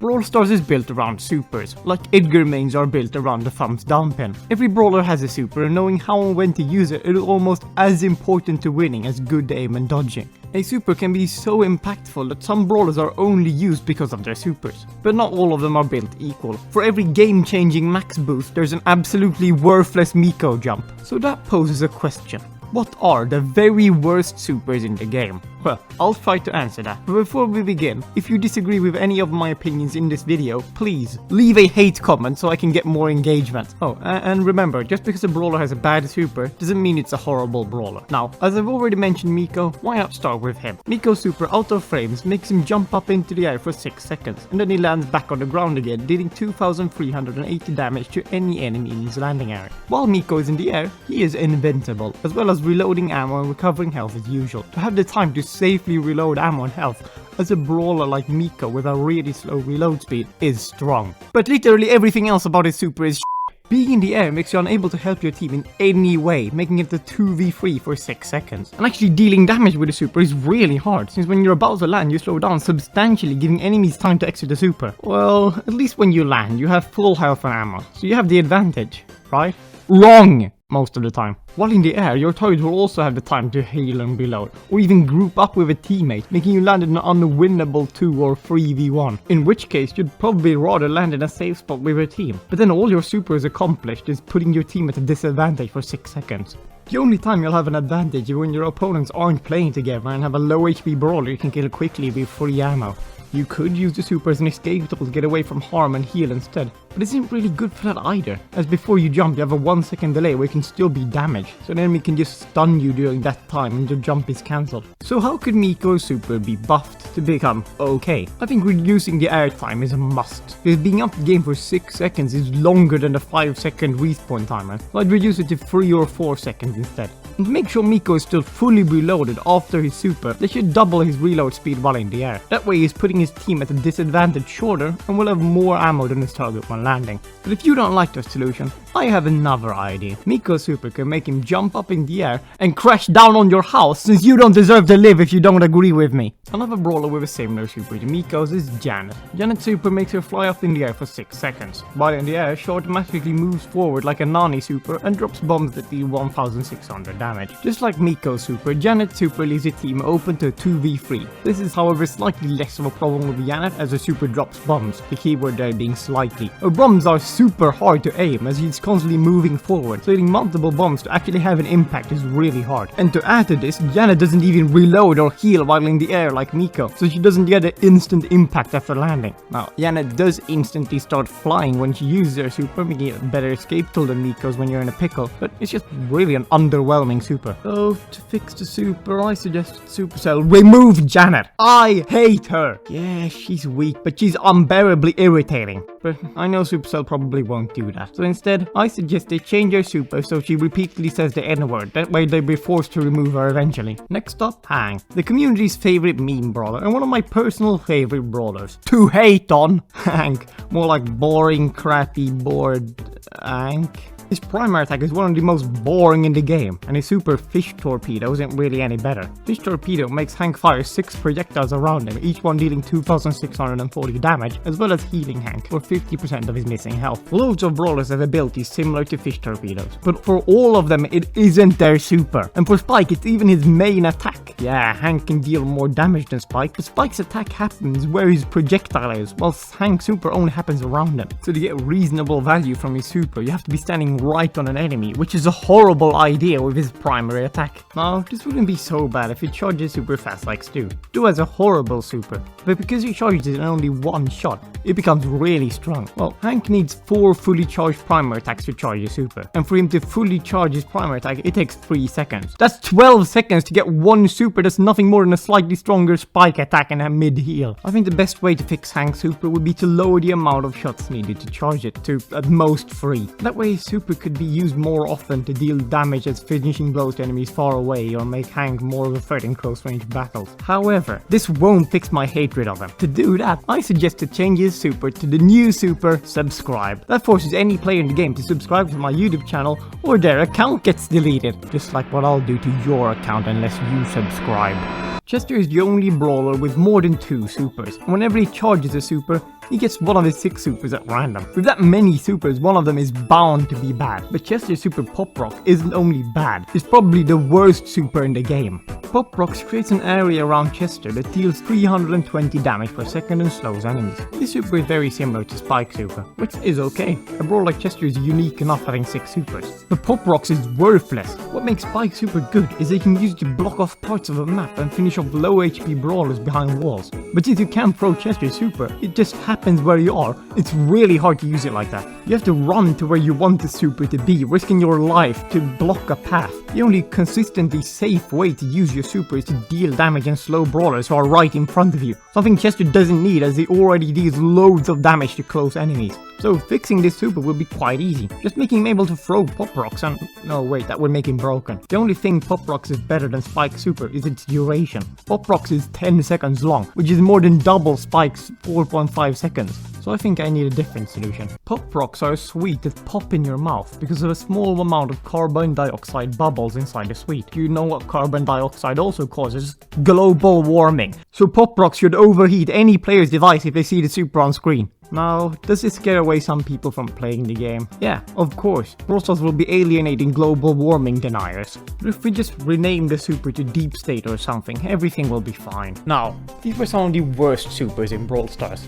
Brawl Stars is built around supers, like Edgar mains are built around the thumbs down pin. Every brawler has a super, and knowing how and when to use it is almost as important to winning as good aim and dodging. A super can be so impactful that some brawlers are only used because of their supers. But not all of them are built equal. For every game-changing max boost, there's an absolutely worthless Mico jump. So that poses a question. What are the very worst supers in the game? Well, I'll try to answer that. But before we begin, if you disagree with any of my opinions in this video, please leave a hate comment so I can get more engagement. Oh, and remember, just because a brawler has a bad super doesn't mean it's a horrible brawler. Now, as I've already mentioned Mico, why not start with him? Mico's super out of frames makes him jump up into the air for 6 seconds, and then he lands back on the ground again, dealing 2,380 damage to any enemy in his landing area. While Mico is in the air, he is invincible, as well as reloading ammo and recovering health as usual. To have the time to safely reload ammo and health as a brawler like Mico with a really slow reload speed is strong. But literally everything else about his super is Being in the air makes you unable to help your team in any way, making it a 2v3 for 6 seconds. And actually dealing damage with a super is really hard, since when you're about to land you slow down substantially, giving enemies time to exit the super. Well, at least when you land you have full health and ammo, so you have the advantage, right? Wrong! Most of the time. While in the air, your target will also have the time to heal and reload, or even group up with a teammate, making you land in an unwinnable 2 or 3v1, in which case you'd probably rather land in a safe spot with your team. But then all your super is accomplished is putting your team at a disadvantage for 6 seconds. The only time you'll have an advantage is when your opponents aren't playing together and have a low HP brawler you can kill quickly with free ammo. You could use the super as an escape tool to get away from harm and heal instead, but it isn't really good for that either, as before you jump you have a 1 second delay where you can still be damaged, so an enemy can just stun you during that time and your jump is cancelled. So how could Mico's super be buffed to become okay? I think reducing the air time is a must, because being up the game for 6 seconds is longer than the 5-second respawn timer, so I'd reduce it to 3 or 4 seconds instead. And to make sure Mico is still fully reloaded after his super, they should double his reload speed while in the air. That way he's putting his team at a disadvantage shorter and will have more ammo than his target when landing. But if you don't like that solution, I have another idea. Mico's super can make him jump up in the air and crash down on your house, since you don't deserve to live if you don't agree with me. Another brawler with a similar super to Mico's is Janet. Janet's super makes her fly up in the air for 6 seconds. While in the air, she automatically moves forward like a Nani super and drops bombs that deal 1,600 damage. Just like Mico's super, Janet's super leaves a team open to 2v3. This is however slightly less of a problem with Janet, as her super drops bombs, the keyword there being slightly. Her bombs are super hard to aim as she's constantly moving forward, so hitting multiple bombs to actually have an impact is really hard. And to add to this, Janet doesn't even reload or heal while in the air like Mico, so she doesn't get an instant impact after landing. Now, Janet does instantly start flying when she uses her super, making it a better escape tool than Mico's when you're in a pickle, but it's just really an underwhelming super. So, to fix the super, I suggest Supercell remove Janet. I hate her! Yeah, she's weak, but she's unbearably irritating. But I know Supercell probably won't do that. So instead, I suggest they change her super so she repeatedly says the N-word. That way they'll be forced to remove her eventually. Next up, Hank. The community's favorite meme brawler and one of my personal favorite brawlers. To hate on! Hank. More like boring, crappy, bored Hank. His primary attack is one of the most boring in the game, and his super Fish Torpedo isn't really any better. Fish Torpedo makes Hank fire 6 projectiles around him, each one dealing 2,640 damage, as well as healing Hank for 50% of his missing health. Loads of brawlers have abilities similar to Fish Torpedoes, but for all of them it isn't their super. And for Spike it's even his main attack. Yeah, Hank can deal more damage than Spike, but Spike's attack happens where his projectile is, whilst Hank's super only happens around him. So to get reasonable value from his super, you have to be standing right on an enemy, which is a horrible idea with his primary attack. Now, this wouldn't be so bad if he charges super fast like Stu. Stu has a horrible super, but because he charges it in only one shot, it becomes really strong. Well, Hank needs 4 fully charged primary attacks to charge his super, and for him to fully charge his primary attack, it takes 3 seconds. That's 12 seconds to get one super that's nothing more than a slightly stronger Spike attack and a mid-heal. I think the best way to fix Hank's super would be to lower the amount of shots needed to charge it to at most 3. That way his super could be used more often to deal damage as finishing blows to enemies far away or make Hank more of a threat in close range battles. However, this won't fix my hatred of him. To do that, I suggest to change his super to the new super Subscribe. That forces any player in the game to subscribe to my YouTube channel or their account gets deleted, just like what I'll do to your account unless you subscribe. Chester is the only brawler with more than 2 supers. Whenever he charges a super, he gets one of his 6 supers at random. With that many supers, one of them is bound to be bad. But Chester's super Pop Rock isn't only bad, it's probably the worst super in the game. Pop Rocks creates an area around Chester that deals 320 damage per second and slows enemies. This super is very similar to Spike's super, which is okay. A brawler like Chester is unique enough having 6 supers. But Pop Rocks is worthless. What makes Spike super good is that you can use it to block off parts of a map and finish off low HP brawlers behind walls. But since you can't throw Chester's super, it just happens where you are. It's really hard to use it like that. You have to run to where you want the super to be, risking your life to block a path. The only consistently safe way to use your super is to deal damage and slow brawlers who are right in front of you. Something Chester doesn't need, as he already deals loads of damage to close enemies. So fixing this super will be quite easy. Just making him able to throw Pop Rocks and... no wait, that would make him broken. The only thing Pop Rocks is better than Spike's super is its duration. Pop Rocks is 10 seconds long, which is more than double Spike's 4.5 seconds. So I think I need a different solution. Pop Rocks are a sweet that pop in your mouth because of a small amount of carbon dioxide bubbles inside the sweet. Do you know what carbon dioxide also causes? Global warming. So Pop Rocks should overheat any player's device if they see the super on screen. Now, does it scare away some people from playing the game? Yeah, of course. Brawl Stars will be alienating global warming deniers. But if we just rename the super to Deep State or something, everything will be fine. Now, these were some of the worst supers in Brawl Stars.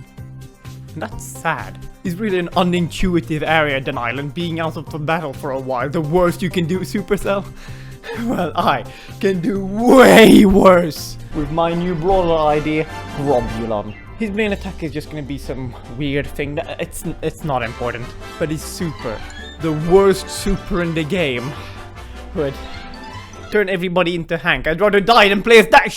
That's sad. It's really an unintuitive area denial, and being out of the battle for a while, the worst you can do, Supercell? Well, I can do way worse with my new brawler idea, Grobulon. His main attack is just gonna be some weird thing that it's not important, but his super, the worst super in the game, would turn everybody into Hank. I'd rather die than play as that